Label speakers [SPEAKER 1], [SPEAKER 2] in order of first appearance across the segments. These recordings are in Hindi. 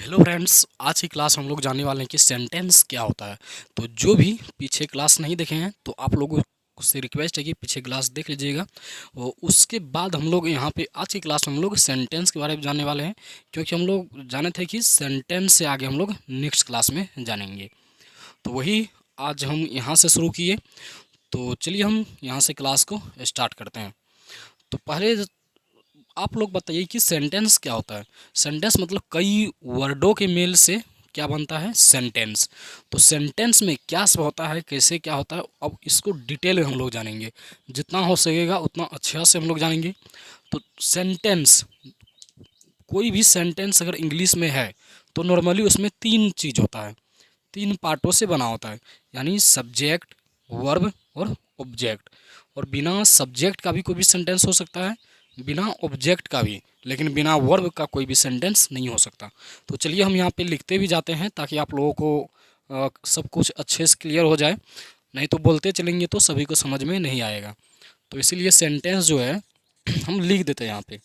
[SPEAKER 1] हेलो फ्रेंड्स, आज की क्लास हम लोग जानने वाले हैं कि सेंटेंस क्या होता है। तो जो भी पीछे क्लास नहीं देखे हैं तो आप लोगों से रिक्वेस्ट है कि पीछे क्लास देख लीजिएगा। और उसके बाद हम लोग यहाँ पे आज की क्लास में हम लोग सेंटेंस के बारे में जानने वाले हैं, क्योंकि हम लोग जाने थे कि सेंटेंस से आगे हम लोग नेक्स्ट क्लास में जानेंगे। तो वही आज हम यहाँ से शुरू किए। तो चलिए हम यहाँ से क्लास को स्टार्ट करते हैं। तो पहले आप लोग बताइए कि सेंटेंस क्या होता है। सेंटेंस मतलब कई वर्डों के मेल से क्या बनता है, सेंटेंस। तो सेंटेंस में क्या सब होता है, कैसे क्या होता है, अब इसको डिटेल में हम लोग जानेंगे। जितना हो सकेगा उतना अच्छा से हम लोग जानेंगे। तो सेंटेंस, कोई भी सेंटेंस अगर इंग्लिश में है तो नॉर्मली उसमें तीन चीज़ होता है, तीन पार्टों से बना होता है, यानी सब्जेक्ट, वर्ब और ऑब्जेक्ट। और बिना सब्जेक्ट का भी कोई भी सेंटेंस हो सकता है, बिना ऑब्जेक्ट का भी, लेकिन बिना वर्ब का कोई भी सेंटेंस नहीं हो सकता। तो चलिए हम यहाँ पे लिखते भी जाते हैं ताकि आप लोगों को सब कुछ अच्छे से क्लियर हो जाए। नहीं तो बोलते चलेंगे तो सभी को समझ में नहीं आएगा। तो इसीलिए सेंटेंस जो है हम लिख देते हैं यहाँ पे।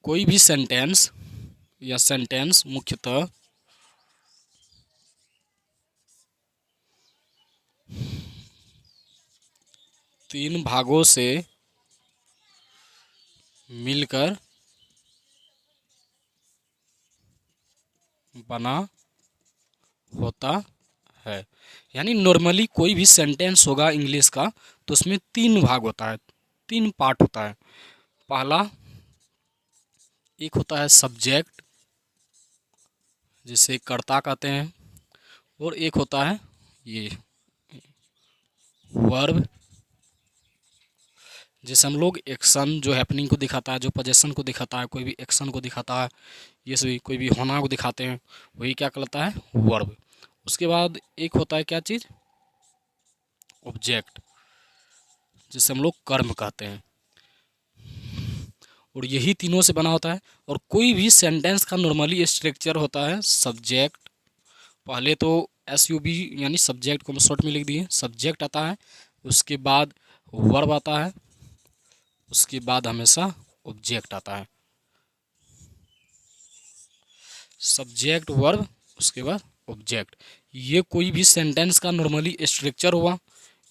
[SPEAKER 1] कोई भी सेंटेंस या सेंटेंस मुख्यतः तीन भागों से मिलकर बना होता है। यानी नॉर्मली कोई भी सेंटेंस होगा इंग्लिश का तो उसमें तीन भाग होता है, तीन पार्ट होता है। पहला एक होता है सब्जेक्ट, जिसे कर्ता कहते हैं, और एक होता है ये वर्ब, जिसे हम लोग एक्शन जो हैपनिंग को दिखाता है, जो पोजेशन को दिखाता है, कोई भी एक्शन को दिखाता है, ये सभी कोई भी होना को दिखाते हैं, वही क्या कहलाता है, वर्ब। उसके बाद एक होता है क्या चीज़, ऑब्जेक्ट, जिसे हम लोग कर्म कहते हैं। और यही तीनों से बना होता है। और कोई भी सेंटेंस का नॉर्मली स्ट्रक्चर होता है सब्जेक्ट, पहले तो एस यू बी यानी सब्जेक्ट को हम शॉर्ट में लिख दिए, सब्जेक्ट आता है, उसके बाद वर्ब आता है, उसके बाद हमेशा ऑब्जेक्ट आता है। सब्जेक्ट, वर्ब, उसके बाद ऑब्जेक्ट। ये कोई भी सेंटेंस का नॉर्मली स्ट्रक्चर हुआ,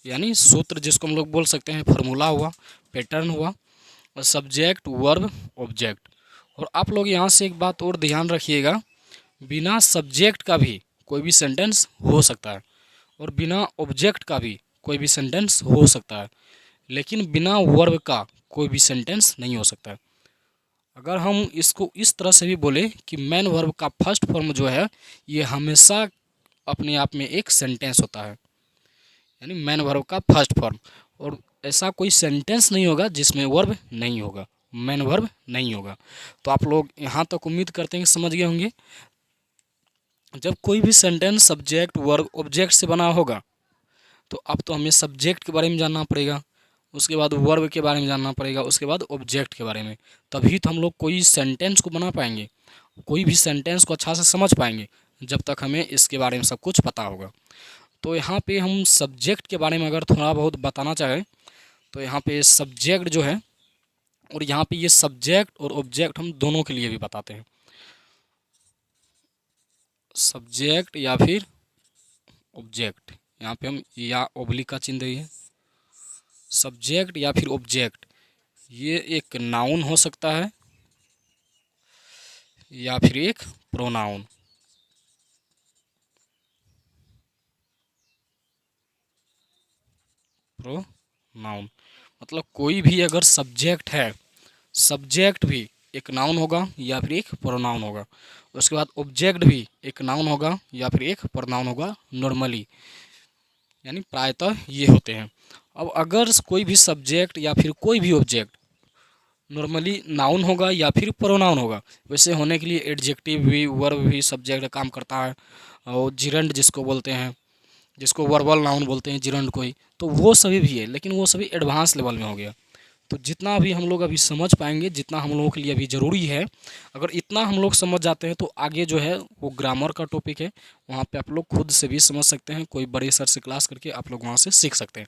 [SPEAKER 1] यानी सूत्र जिसको हम लोग बोल सकते हैं, फार्मूला हुआ, पैटर्न हुआ। और सब्जेक्ट, वर्ब, ऑब्जेक्ट। और आप लोग यहाँ से एक बात और ध्यान रखिएगा, बिना सब्जेक्ट का भी कोई भी सेंटेंस हो सकता है, और बिना ऑब्जेक्ट का भी कोई भी सेंटेंस हो सकता है, लेकिन बिना वर्ब का कोई भी सेंटेंस नहीं हो सकता है। अगर हम इसको इस तरह से भी बोले कि मैन वर्ब का फर्स्ट फॉर्म जो है ये हमेशा अपने आप में एक सेंटेंस होता है, यानी मैन वर्ब का फर्स्ट फॉर्म। और ऐसा कोई सेंटेंस नहीं होगा जिसमें वर्ब नहीं होगा, मैन वर्ब नहीं होगा। तो आप लोग यहाँ तक उम्मीद करते हैं कि समझ गए होंगे। जब कोई भी सेंटेंस सब्जेक्ट, वर्ब, ऑब्जेक्ट से बना होगा तो अब तो हमें सब्जेक्ट के बारे में जानना पड़ेगा, उसके बाद वर्ब के बारे में जानना पड़ेगा, उसके बाद ऑब्जेक्ट के बारे में। तभी तो हम लोग कोई सेंटेंस को बना पाएंगे, कोई भी सेंटेंस को अच्छा से समझ पाएंगे, जब तक हमें इसके बारे में सब कुछ पता होगा। तो यहाँ पे हम सब्जेक्ट के बारे में अगर थोड़ा बहुत बताना चाहें तो यहाँ पे सब्जेक्ट जो है, और यहाँ पे ये सब्जेक्ट और ऑब्जेक्ट हम दोनों के लिए भी बताते हैं। सब्जेक्ट या फिर ऑब्जेक्ट, यहाँ पे हम या ओब्लिक का चिन्ह देंगे। सब्जेक्ट या फिर ऑब्जेक्ट, ये एक नाउन हो सकता है या फिर एक प्रोनाउन। प्रोनाउन मतलब कोई भी अगर सब्जेक्ट है, सब्जेक्ट भी एक नाउन होगा या फिर एक प्रोनाउन होगा। उसके बाद ऑब्जेक्ट भी एक नाउन होगा या फिर एक प्रोनाउन होगा नॉर्मली, यानी प्रायतः ये होते हैं। अब अगर कोई भी सब्जेक्ट या फिर कोई भी ऑब्जेक्ट नॉर्मली नाउन होगा या फिर प्रोनाउन होगा, वैसे होने के लिए एडजेक्टिव भी, वर्ब भी सब्जेक्ट का काम करता है, और जिरंड जिसको बोलते हैं, जिसको वर्बल नाउन बोलते हैं जिरंड को ही, तो वो सभी भी है, लेकिन वो सभी एडवांस लेवल में हो गया। तो जितना भी हम लोग अभी समझ पाएंगे, जितना हम लोगों के लिए अभी ज़रूरी है, अगर इतना हम लोग समझ जाते हैं तो आगे जो है वो ग्रामर का टॉपिक है, वहाँ पे आप लोग खुद से भी समझ सकते हैं, कोई बड़े सर से क्लास करके आप लोग वहाँ से सीख सकते हैं।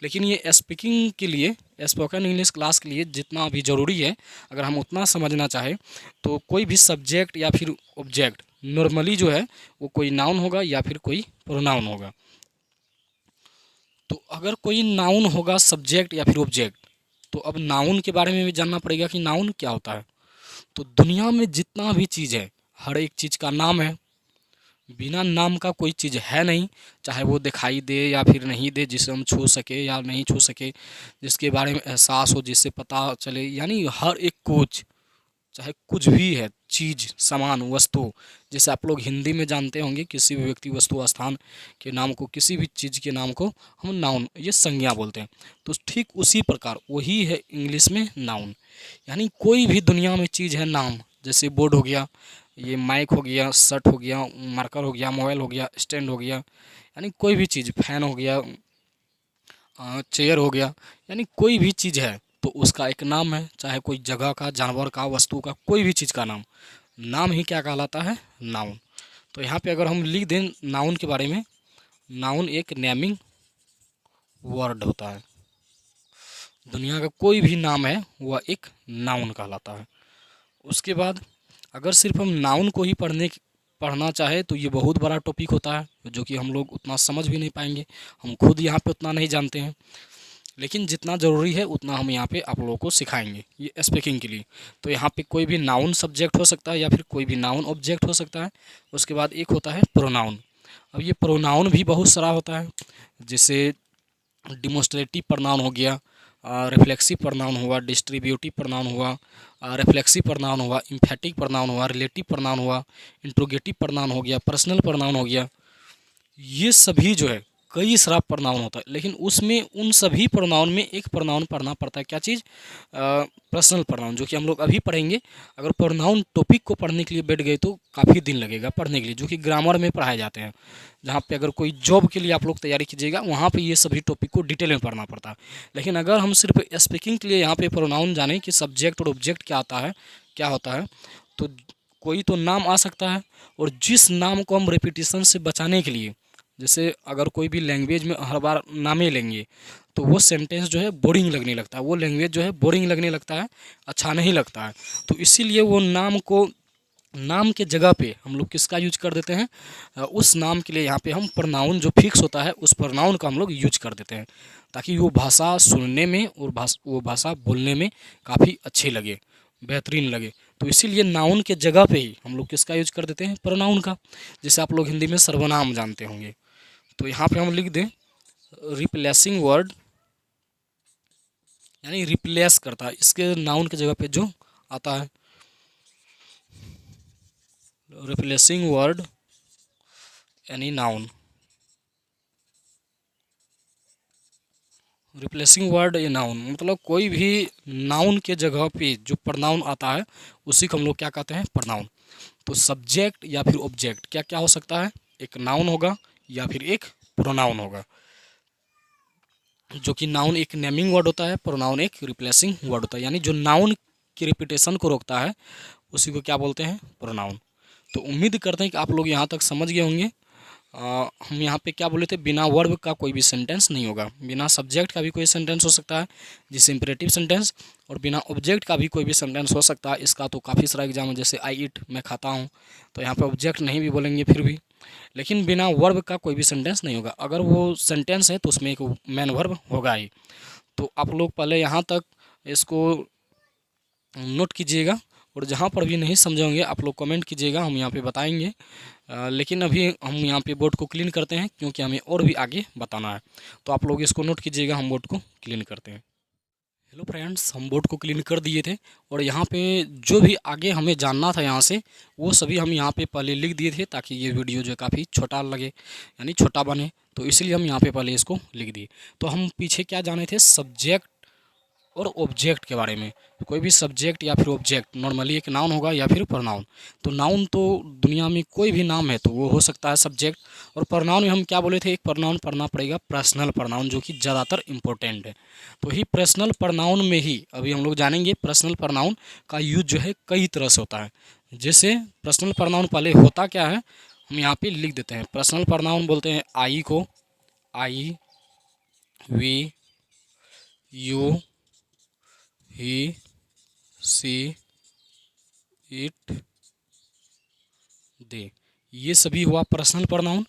[SPEAKER 1] लेकिन ये स्पीकिंग के लिए, स्पोकन इंग्लिश क्लास के लिए जितना अभी ज़रूरी है, अगर हम उतना समझना चाहें तो कोई भी सब्जेक्ट या फिर ऑब्जेक्ट नॉर्मली जो है वो कोई नाउन होगा या फिर कोई प्रोनाउन होगा। तो अगर कोई नाउन होगा, सब्जेक्ट या फिर ऑब्जेक्ट, तो अब नाउन के बारे में भी जानना पड़ेगा कि नाउन क्या होता है। तो दुनिया में जितना भी चीज़ है, हर एक चीज़ का नाम है। बिना नाम का कोई चीज़ है नहीं, चाहे वो दिखाई दे या फिर नहीं दे, जिसे हम छू सके या नहीं छू सके, जिसके बारे में एहसास हो, जिससे पता चले, यानी हर एक कुछ, चाहे कुछ भी है, चीज़, सामान, वस्तु, जैसे आप लोग हिंदी में जानते होंगे किसी भी व्यक्ति, वस्तु, स्थान के नाम को, किसी भी चीज़ के नाम को हम नाउन, ये संज्ञा बोलते हैं। तो ठीक उसी प्रकार वही है इंग्लिश में नाउन, यानी कोई भी दुनिया में चीज़ है नाम, जैसे बोर्ड हो गया, ये माइक हो गया, शर्ट हो गया, मार्कर हो गया, मोबाइल हो गया, स्टैंड हो गया, यानी कोई भी चीज़, फैन हो गया, चेयर हो गया, यानी कोई भी चीज़ है तो उसका एक नाम है, चाहे कोई जगह का, जानवर का, वस्तु का, कोई भी चीज़ का नाम, नाम ही क्या कहलाता है, नाउन। तो यहाँ पे अगर हम लिख दें नाउन के बारे में, नाउन एक नेमिंग वर्ड होता है। दुनिया का कोई भी नाम है वह एक नाउन कहलाता है। उसके बाद अगर सिर्फ हम नाउन को ही पढ़ना चाहे तो ये बहुत बड़ा टॉपिक होता है, जो कि हम लोग उतना समझ भी नहीं पाएंगे, हम खुद यहाँ पे उतना नहीं जानते हैं। लेकिन जितना ज़रूरी है उतना हम यहाँ पे आप लोगों को सिखाएंगे ये स्पीकिंग के लिए। तो यहाँ पे कोई भी नाउन सब्जेक्ट हो सकता है या फिर कोई भी नाउन ऑब्जेक्ट हो सकता है। उसके बाद एक होता है प्रोनाउन। अब ये प्रोनाउन भी बहुत सारा होता है, जैसे डिमोस्ट्रेटिव प्रोनाउन हो गया, रिफ्लेक्सिव प्रोनाउन हुआ, डिस्ट्रीब्यूटिव प्रोनाउन हुआ, रिफ्लेक्सिव प्रोनाउन हुआ, इम्फेटिक प्रोनाउन हुआ, रिलेटिव प्रोनाउन हुआ, इंट्रोगेटिव प्रोनाउन हो गया, पर्सनल प्रोनाउन हो गया। ये सभी जो है कई सारा प्रोनाउन होता है, लेकिन उसमें उन सभी प्रोनाउन में एक प्रोनाउन पढ़ना पड़ता है, क्या चीज़, पर्सनल प्रोनाउन, जो कि हम लोग अभी पढ़ेंगे। अगर प्रोनाउन टॉपिक को पढ़ने के लिए बैठ गए तो काफ़ी दिन लगेगा पढ़ने के लिए, जो कि ग्रामर में पढ़ाए जाते हैं। जहाँ पे अगर कोई जॉब के लिए आप लोग तैयारी कीजिएगा वहाँ पे ये सभी टॉपिक को डिटेल में पढ़ना पड़ता है। लेकिन अगर हम सिर्फ स्पीकिंग के लिए यहाँ पे प्रोनाउन जाने कि सब्जेक्ट और ऑब्जेक्ट क्या आता है, क्या होता है, तो कोई तो नाम आ सकता है, और जिस नाम को हम रिपीटिशन से बचाने के लिए, जैसे अगर कोई भी लैंग्वेज में हर बार नामे लेंगे तो वो सेंटेंस जो है बोरिंग लगने लगता है, वो लैंग्वेज जो है बोरिंग लगने लगता है, अच्छा नहीं लगता है। तो इसीलिए वो नाम को, नाम के जगह पे हम लोग किसका यूज कर देते हैं, उस नाम के लिए यहाँ पे हम प्रोनाउन जो फिक्स होता है उस प्रोनाउन का हम लोग यूज कर देते हैं, ताकि वो भाषा सुनने में और वो भाषा बोलने में काफ़ी अच्छी लगे, बेहतरीन लगे। तो इसीलिए नाउन के जगह पे ही हम लोग किसका यूज कर देते हैं, प्रोनाउन का। जैसे आप लोग हिंदी में सर्वनाम जानते होंगे, तो यहाँ पे हम लिख दें रिप्लेसिंग वर्ड, यानी रिप्लेस करता है, इसके नाउन के जगह पे जो आता है, रिप्लेसिंग वर्ड यानी noun, replacing word a noun, मतलब कोई भी नाउन के जगह पे जो प्रोनाउन आता है उसी को हम लोग क्या कहते हैं, प्रोनाउन। तो सब्जेक्ट या फिर ऑब्जेक्ट क्या क्या हो सकता है, एक नाउन होगा या फिर एक प्रोनाउन होगा। जो कि नाउन एक नेमिंग वर्ड होता है, प्रोनाउन एक रिप्लेसिंग वर्ड होता है, यानी जो नाउन की रिपीटेशन को रोकता है उसी को क्या बोलते हैं, प्रोनाउन। तो उम्मीद करते हैं कि आप लोग यहाँ तक समझ गए होंगे। हम यहाँ पे क्या बोले थे, बिना वर्ब का कोई भी सेंटेंस नहीं होगा, बिना सब्जेक्ट का भी कोई सेंटेंस हो सकता है जिसे इंपरेटिव सेंटेंस, और बिना ऑब्जेक्ट का भी कोई भी सेंटेंस हो सकता है। इसका तो काफ़ी सारा एग्जाम है, जैसे आई ईट, मैं खाता हूँ, तो यहाँ पे ऑब्जेक्ट नहीं भी बोलेंगे फिर भी। लेकिन बिना वर्ब का कोई भी सेंटेंस नहीं होगा, अगर वो सेंटेंस है तो उसमें एक मेन वर्ब होगा ही। तो आप लोग पहले यहाँ तक इसको नोट कीजिएगा, और जहाँ पर भी नहीं समझे होंगे आप लोग कमेंट कीजिएगा, हम यहाँ पे बताएंगे। लेकिन अभी हम यहाँ पे बोर्ड को क्लीन करते हैं, क्योंकि हमें और भी आगे बताना है। तो आप लोग इसको नोट कीजिएगा, हम बोर्ड को क्लीन करते हैं। हेलो फ्रेंड्स, हम बोर्ड को क्लीन कर दिए थे, और यहाँ पे जो भी आगे हमें जानना था यहाँ से, वो सभी हम यहाँ पे पहले लिख दिए थे, ताकि ये वीडियो जो है काफ़ी छोटा लगे, यानी छोटा बने, तो इसलिए हम यहाँ पे पहले इसको लिख दिए। तो हम पीछे क्या जाने थे, सब्जेक्ट, और ऑब्जेक्ट के बारे में। कोई भी सब्जेक्ट या फिर ऑब्जेक्ट नॉर्मली एक नाउन होगा या फिर प्रनाउन। तो नाउन तो दुनिया में कोई भी नाम है तो वो हो सकता है सब्जेक्ट। और प्रनाउन में हम क्या बोले थे, एक प्रनाउन पढ़ना पड़ेगा पर्सनल प्रनाउन, जो कि ज़्यादातर इंपॉर्टेंट है। तो ही पर्सनल प्रनाउन में ही अभी हम लोग जानेंगे पर्सनल प्रनाउन का यूज जो है कई तरह से होता है। जैसे पर्सनल प्रनाउन पहले होता क्या है हम यहाँ पे लिख देते हैं। पर्सनल प्रनाउन बोलते हैं आई को, I, we, you, he, she, it, they, ये सभी हुआ पर्सनल प्रनाउन।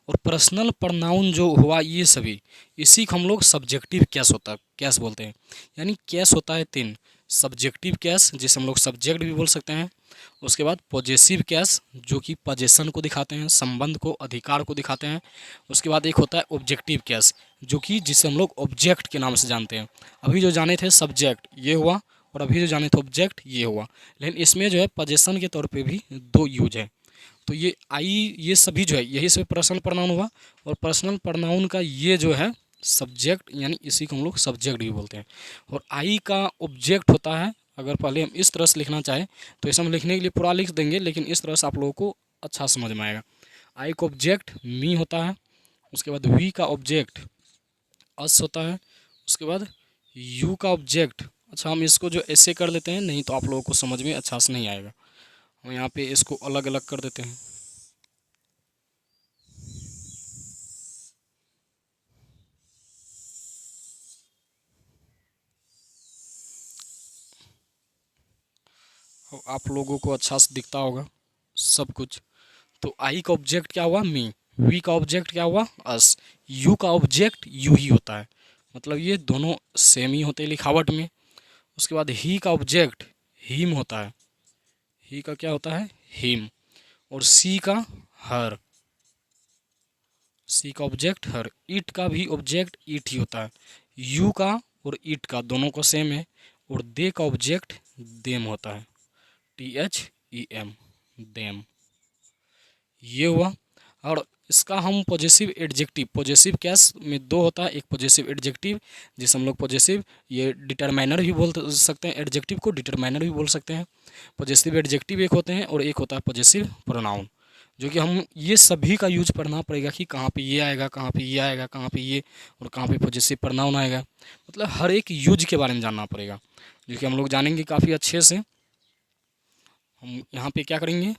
[SPEAKER 1] और पर्सनल प्रनाउन जो हुआ ये सभी, इसी को हम लोग सब्जेक्टिव केस होता है, केस बोलते हैं। यानी केस होता है तीन, सब्जेक्टिव केस जिसे हम लोग सब्जेक्ट भी बोल सकते हैं। उसके बाद पॉजेसिव केस जो कि पजेशन को दिखाते हैं, संबंध को, अधिकार को दिखाते हैं। उसके बाद एक होता है ऑब्जेक्टिव केस जो कि जिसे हम लोग ऑब्जेक्ट के नाम से जानते हैं। अभी जो जाने थे सब्जेक्ट ये हुआ, और अभी जो जाने थे ऑब्जेक्ट ये हुआ। लेकिन इसमें जो है पजेशन के तौर पे भी दो यूज है। तो ये आई ये सभी जो है यही से पर्सनल प्रनाउन हुआ। और पर्सनल प्रनाउन का ये जो है सब्जेक्ट, यानी इसी को हम लोग सब्जेक्ट भी बोलते हैं। और आई का ऑब्जेक्ट होता है, अगर पहले हम इस तरह से लिखना चाहें तो इसे हम लिखने के लिए पूरा लिख देंगे, लेकिन इस तरह से आप लोगों को अच्छा समझ में आएगा। आई का ऑब्जेक्ट मी होता है। उसके बाद वी का ऑब्जेक्ट अस होता है। उसके बाद यू का ऑब्जेक्ट, अच्छा हम इसको जो ऐसे कर देते हैं, नहीं तो आप लोगों को समझ में अच्छा से नहीं आएगा। हम यहाँ पे इसको अलग अलग कर देते हैं। आप लोगों को अच्छा से दिखता होगा सब कुछ। तो आई का ऑब्जेक्ट क्या हुआ मी, वी का ऑब्जेक्ट क्या हुआ अस, यू का ऑब्जेक्ट यू ही होता है, मतलब ये दोनों सेम ही होते हैं लिखावट में। उसके बाद ही का ऑब्जेक्ट हिम होता है, ही का क्या होता है हिम। और सी का हर, सी का ऑब्जेक्ट हर। इट का भी ऑब्जेक्ट इट ही होता है। यू का और इट का दोनों को सेम है। और दे का ऑब्जेक्ट देम होता है, THEM, देम, ये हुआ। और इसका हम पॉजेसिव एडजेक्टिव, पॉजेसिव केस में दो होता है, एक पॉजेसिव एडजेक्टिव जिसे हम लोग पॉजेसिव ये डिटरमाइनर भी बोल सकते हैं, एडजेक्टिव को डिटरमाइनर भी बोल सकते हैं। पॉजेसिव एडजेक्टिव एक होते हैं और एक होता है पॉजेसिव प्रोनाउन, जो कि हम ये सभी का यूज पढ़ना पड़ेगा कि कहाँ पे ये आएगा, कहाँ पे ये आएगा, कहाँ पे ये, और कहाँ पे पॉजेसिव प्रोनाउन आएगा। मतलब हर एक यूज के बारे में जानना पड़ेगा, जो कि हम लोग जानेंगे काफ़ी अच्छे से। हम यहाँ पे क्या करेंगे,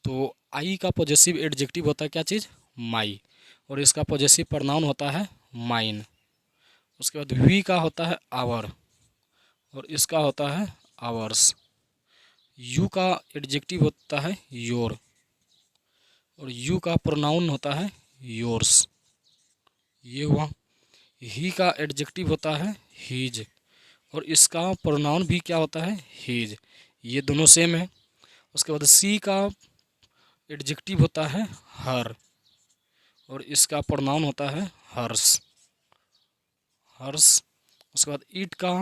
[SPEAKER 1] तो आई का पॉजेसिव एडजेक्टिव होता है क्या चीज़, माई, और इसका पॉजेसिव प्रोनाउन होता है माइन। उसके बाद वी का होता है आवर, और इसका होता है आवर्स। यू का एडजेक्टिव होता है योर, और यू का प्रोनाउन होता है योर्स, ये हुआ। ही का एडजेक्टिव होता है हीज, और इसका प्रोनाउन भी क्या होता है हीज, ये दोनों सेम है। उसके बाद सी का एडजेक्टिव होता है हर, और इसका प्रोनाउन होता है हर्स, हर्स। उसके बाद इट का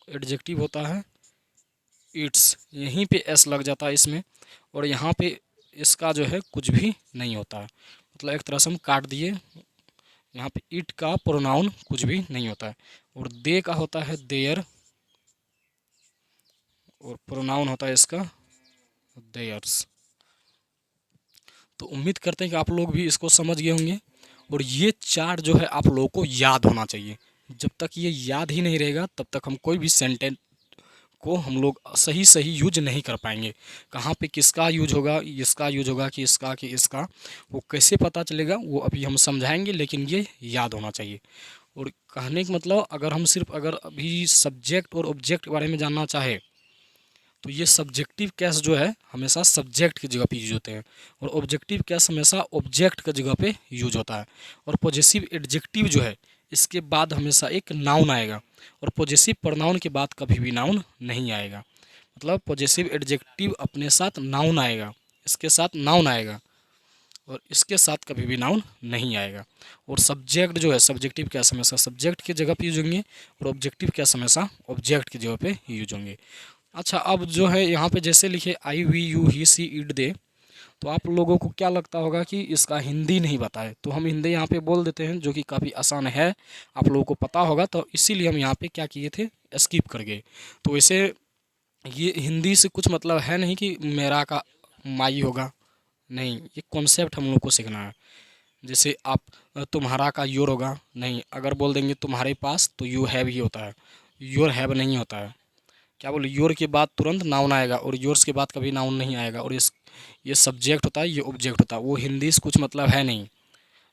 [SPEAKER 1] एडजेक्टिव होता है इट्स, यहीं पे एस लग जाता है इसमें, और यहाँ पे इसका जो है कुछ भी नहीं होता है, मतलब एक तरह से हम काट दिए। यहाँ पे इट का प्रोनाउन कुछ भी नहीं होता है। और दे का होता है देयर, और प्रोनाउन होता है इसका देयर्स। तो उम्मीद करते हैं कि आप लोग भी इसको समझ गए होंगे। और ये चार जो है आप लोगों को याद होना चाहिए। जब तक ये याद ही नहीं रहेगा तब तक हम कोई भी सेंटेंस को हम लोग सही सही यूज नहीं कर पाएंगे। कहाँ पे किसका यूज होगा, इसका यूज होगा कि इसका, कि इसका, वो कैसे पता चलेगा वो अभी हम समझाएंगे, लेकिन ये याद होना चाहिए। और कहने का मतलब अगर हम सिर्फ अगर अभी सब्जेक्ट और ऑब्जेक्ट के बारे में जानना चाहे तो ये सब्जेक्टिव केस जो है हमेशा सब्जेक्ट की जगह पे यूज होते हैं, और ऑब्जेक्टिव केस हमेशा ऑब्जेक्ट की जगह पे यूज होता है। और पॉजेसिव एडजेक्टिव जो है इसके बाद हमेशा एक नाउन आएगा, और पॉजेसिव प्रोनाउन के बाद कभी भी नाउन नहीं आएगा। मतलब पॉजेसिव एडजेक्टिव अपने साथ नाउन आएगा, इसके साथ नाउन आएगा, और इसके साथ कभी भी नाउन नहीं आएगा। और सब्जेक्ट जो है सब्जेक्टिव केस हमेशा सब्जेक्ट की जगह पे यूज होंगे, और ऑब्जेक्टिव केस हमेशा ऑब्जेक्ट की जगह पे यूज होंगे। अच्छा, अब जो है यहाँ पे जैसे लिखे I we you he she it they, तो आप लोगों को क्या लगता होगा कि इसका हिंदी नहीं बताए, तो हम हिंदी यहाँ पे बोल देते हैं, जो कि काफ़ी आसान है, आप लोगों को पता होगा, तो इसीलिए हम यहाँ पे क्या किए थे, स्किप कर गए। तो वैसे ये हिंदी से कुछ मतलब है नहीं कि मेरा का माई होगा, नहीं, ये कॉन्सेप्ट हम लोग को सीखना है। जैसे आप तुम्हारा का योर होगा, नहीं, अगर बोल देंगे तुम्हारे पास तो यू हैव ही होता है, योर हैव नहीं होता है। क्या बोले, योर के बाद तुरंत नाउन आएगा और योर्स के बाद कभी नाउन नहीं आएगा, और ये सब्जेक्ट होता है, ये ऑब्जेक्ट होता है। वो हिंदी से कुछ मतलब है नहीं,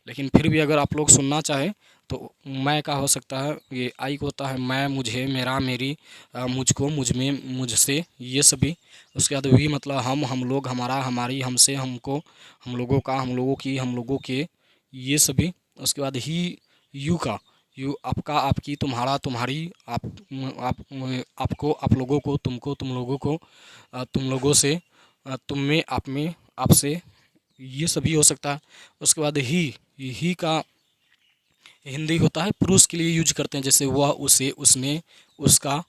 [SPEAKER 1] लेकिन फिर भी अगर आप लोग सुनना चाहें तो मैं का हो सकता है, ये आई को होता है मैं, मुझे, मेरा, मेरी, मुझको, मुझ में, मुझसे, ये सभी। उसके बाद वी मतलब हम लोग, हमारा, हमारी, हमसे, हमको, हम लोगों का, हम लोगों की, हम लोगों के, ये सभी। उसके बाद ही, यू का, यू आपका, आपकी, तुम्हारा, तुम्हारी, आपको, आप लोगों को, तुमको, तुम लोगों को, तुम लोगों से, तुम में, आप में, आपसे, ये सभी हो सकता है। उसके बाद ही का हिंदी होता है पुरुष के लिए यूज करते हैं, जैसे वह, उसे, उसने, उसका,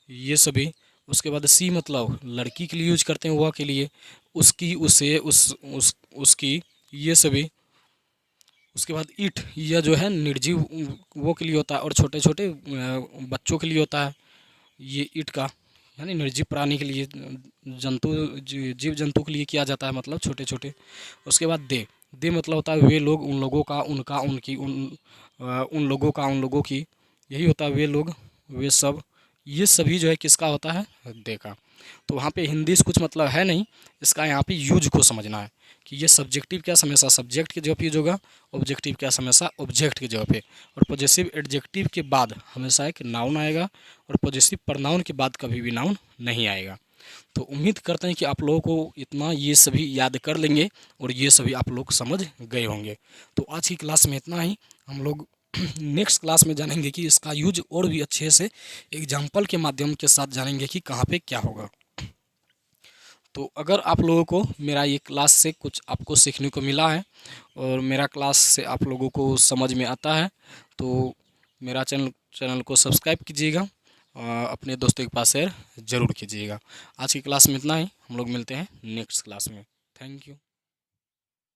[SPEAKER 1] ये सभी। उसके बाद सी मतलब लड़की के लिए यूज करते हैं, वह के लिए, उसकी, उसे, उसकी, ये सभी। उसके बाद इट, यह जो है निर्जीव वो के लिए होता है, और छोटे छोटे बच्चों के लिए होता है ये इट का, यानी निर्जीव प्राणी के लिए, जंतु, जीव जंतु के लिए किया जाता है, मतलब छोटे छोटे। उसके बाद दे मतलब होता है वे लोग, उन लोगों का, उनका, उनकी, उन लोगों का, उन लोगों की, यही होता है वे लोग, वे सब, ये सभी जो है किसका होता है, दे का। तो वहाँ पे हिंदी से कुछ मतलब है नहीं, इसका यहाँ पे यूज को समझना है कि ये सब्जेक्टिव क्या हमेशा सब्जेक्ट की जगह पे यूज होगा, ऑब्जेक्टिव क्या हमेशा ऑब्जेक्ट की जगह पे, और पॉजेसिव एडजेक्टिव के बाद हमेशा एक नाउन आएगा, और पॉजेसिव प्रनाउन के बाद कभी भी नाउन नहीं आएगा। तो उम्मीद करते हैं कि आप लोगों को इतना ये सभी याद कर लेंगे और ये सभी आप लोग समझ गए होंगे। तो आज की क्लास में इतना ही, हम लोग नेक्स्ट क्लास में जानेंगे कि इसका यूज और भी अच्छे से एग्जाम्पल के माध्यम के साथ जानेंगे कि कहाँ पे क्या होगा। तो अगर आप लोगों को मेरा ये क्लास से कुछ आपको सीखने को मिला है और मेरा क्लास से आप लोगों को समझ में आता है, तो मेरा चैनल को सब्सक्राइब कीजिएगा, अपने दोस्तों के पास शेयर ज़रूर कीजिएगा। आज की क्लास में इतना ही, हम लोग मिलते हैं नेक्स्ट क्लास में। Thank you.